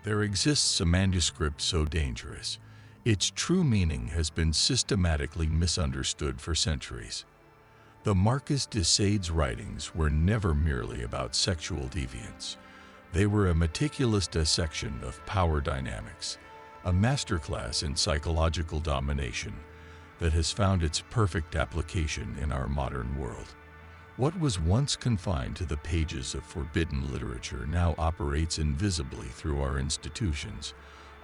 There exists a manuscript so dangerous, its true meaning has been systematically misunderstood for centuries. The Marquis de Sade's writings were never merely about sexual deviance. They were a meticulous dissection of power dynamics, a masterclass in psychological domination that has found its perfect application in our modern world. What was once confined to the pages of forbidden literature now operates invisibly through our institutions,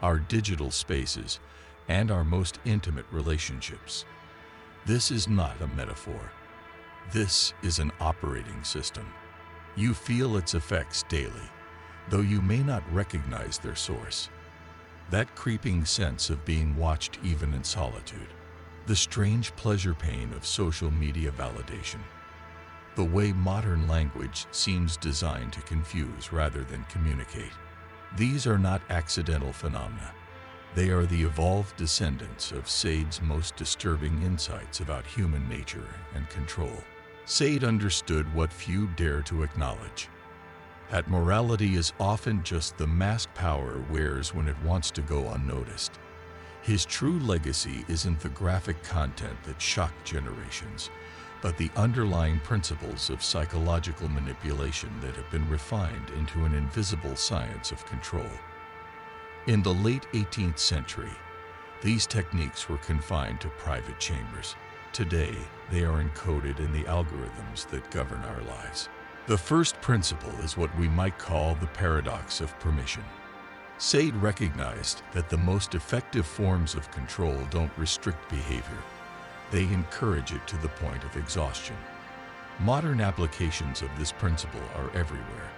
our digital spaces, and our most intimate relationships. This is not a metaphor. This is an operating system. You feel its effects daily, though you may not recognize their source. That creeping sense of being watched even in solitude. The strange pleasure-pain of social media validation. The way modern language seems designed to confuse rather than communicate. These are not accidental phenomena. They are the evolved descendants of Sade's most disturbing insights about human nature and control. Sade understood what few dare to acknowledge. That morality is often just the mask power wears when it wants to go unnoticed. His true legacy isn't the graphic content that shocked generations, but the underlying principles of psychological manipulation that have been refined into an invisible science of control. In the late 18th century, these techniques were confined to private chambers. Today, they are encoded in the algorithms that govern our lives. The first principle is what we might call the paradox of permission. Sade recognized that the most effective forms of control don't restrict behavior. They encourage it to the point of exhaustion. Modern applications of this principle are everywhere.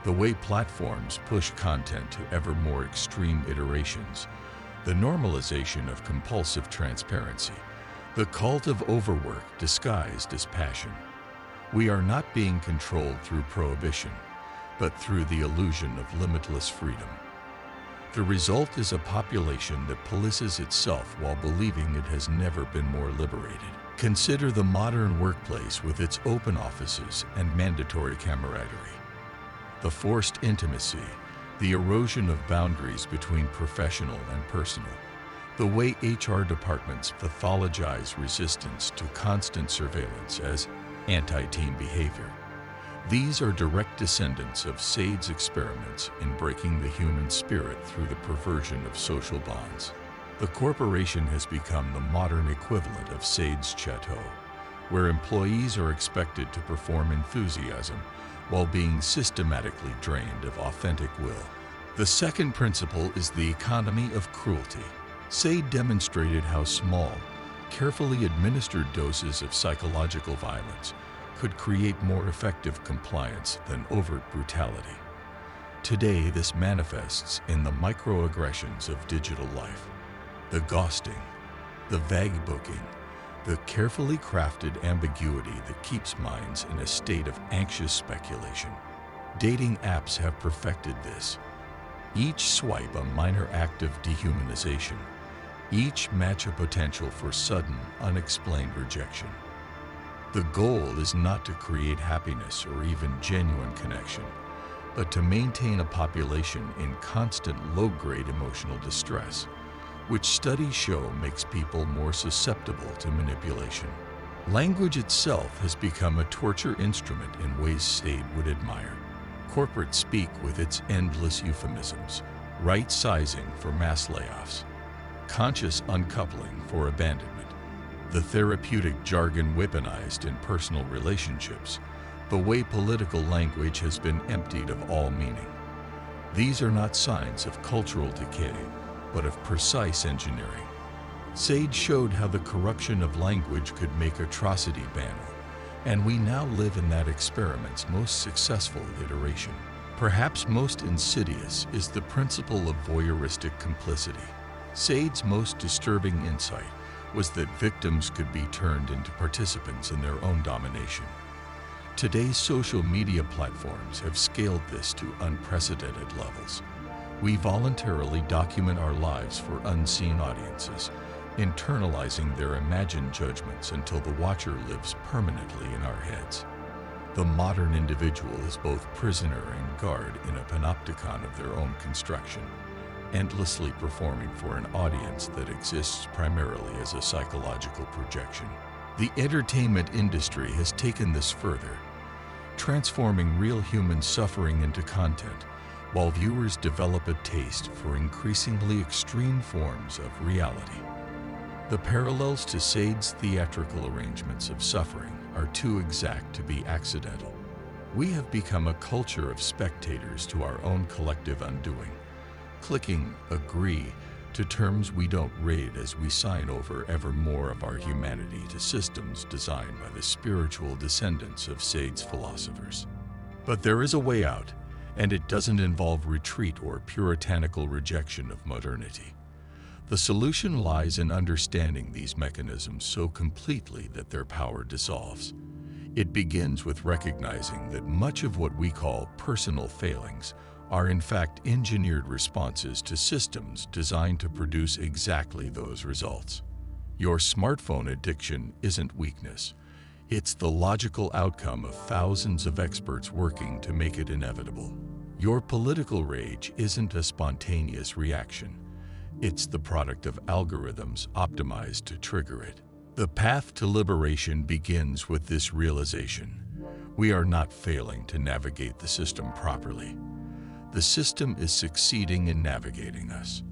The way platforms push content to ever more extreme iterations, the normalization of compulsive transparency, the cult of overwork disguised as passion. We are not being controlled through prohibition, but through the illusion of limitless freedom. The result is a population that polices itself while believing it has never been more liberated. Consider the modern workplace with its open offices and mandatory camaraderie. The forced intimacy, the erosion of boundaries between professional and personal, the way HR departments pathologize resistance to constant surveillance as anti-team behavior. These are direct descendants of Sade's experiments in breaking the human spirit through the perversion of social bonds. The corporation has become the modern equivalent of Sade's chateau, where employees are expected to perform enthusiasm while being systematically drained of authentic will. The second principle is the economy of cruelty. Sade demonstrated how small, carefully administered doses of psychological violence could create more effective compliance than overt brutality. Today, this manifests in the microaggressions of digital life. The ghosting, the vague booking, the carefully crafted ambiguity that keeps minds in a state of anxious speculation. Dating apps have perfected this. Each swipe a minor act of dehumanization, each match a potential for sudden, unexplained rejection. The goal is not to create happiness or even genuine connection, but to maintain a population in constant low-grade emotional distress, which studies show makes people more susceptible to manipulation. Language itself has become a torture instrument in ways Sade would admire. Corporate speak with its endless euphemisms, right sizing for mass layoffs, conscious uncoupling for abandonment, the therapeutic jargon weaponized in personal relationships, the way political language has been emptied of all meaning. These are not signs of cultural decay, but of precise engineering. Sade showed how the corruption of language could make atrocity banal, and we now live in that experiment's most successful iteration. Perhaps most insidious is the principle of voyeuristic complicity. Sade's most disturbing insight was that victims could be turned into participants in their own domination. Today's social media platforms have scaled this to unprecedented levels. We voluntarily document our lives for unseen audiences, internalizing their imagined judgments until the watcher lives permanently in our heads. The modern individual is both prisoner and guard in a panopticon of their own construction, endlessly performing for an audience that exists primarily as a psychological projection. The entertainment industry has taken this further, transforming real human suffering into content, while viewers develop a taste for increasingly extreme forms of reality. The parallels to Sade's theatrical arrangements of suffering are too exact to be accidental. We have become a culture of spectators to our own collective undoing, clicking agree to terms we don't read as we sign over ever more of our humanity to systems designed by the spiritual descendants of Sade's philosophers. But there is a way out, and it doesn't involve retreat or puritanical rejection of modernity. The solution lies in understanding these mechanisms so completely that their power dissolves. It begins with recognizing that much of what we call personal failings are in fact engineered responses to systems designed to produce exactly those results. Your smartphone addiction isn't weakness. It's the logical outcome of thousands of experts working to make it inevitable. Your political rage isn't a spontaneous reaction. It's the product of algorithms optimized to trigger it. The path to liberation begins with this realization. We are not failing to navigate the system properly. The system is succeeding in navigating us.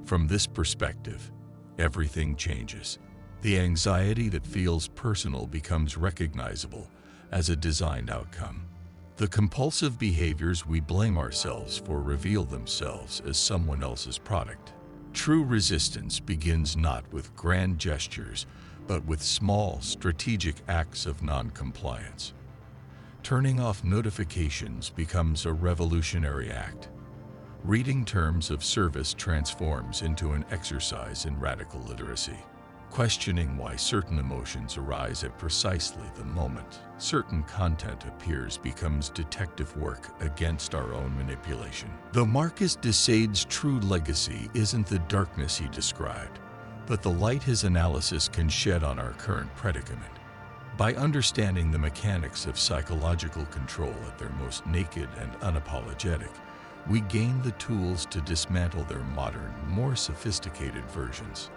From this perspective, everything changes. The anxiety that feels personal becomes recognizable as a designed outcome. The compulsive behaviors we blame ourselves for reveal themselves as someone else's product. True resistance begins not with grand gestures, but with small, strategic acts of non-compliance. Turning off notifications becomes a revolutionary act. Reading terms of service transforms into an exercise in radical literacy. Questioning why certain emotions arise at precisely the moment certain content appears becomes detective work against our own manipulation. The Marquis de Sade's true legacy isn't the darkness he described, but the light his analysis can shed on our current predicament. By understanding the mechanics of psychological control at their most naked and unapologetic, we gain the tools to dismantle their modern, more sophisticated versions.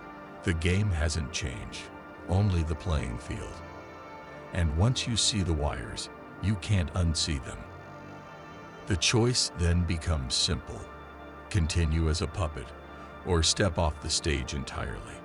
The game hasn't changed, only the playing field. And once you see the wires, you can't unsee them. The choice then becomes simple: continue as a puppet or step off the stage entirely.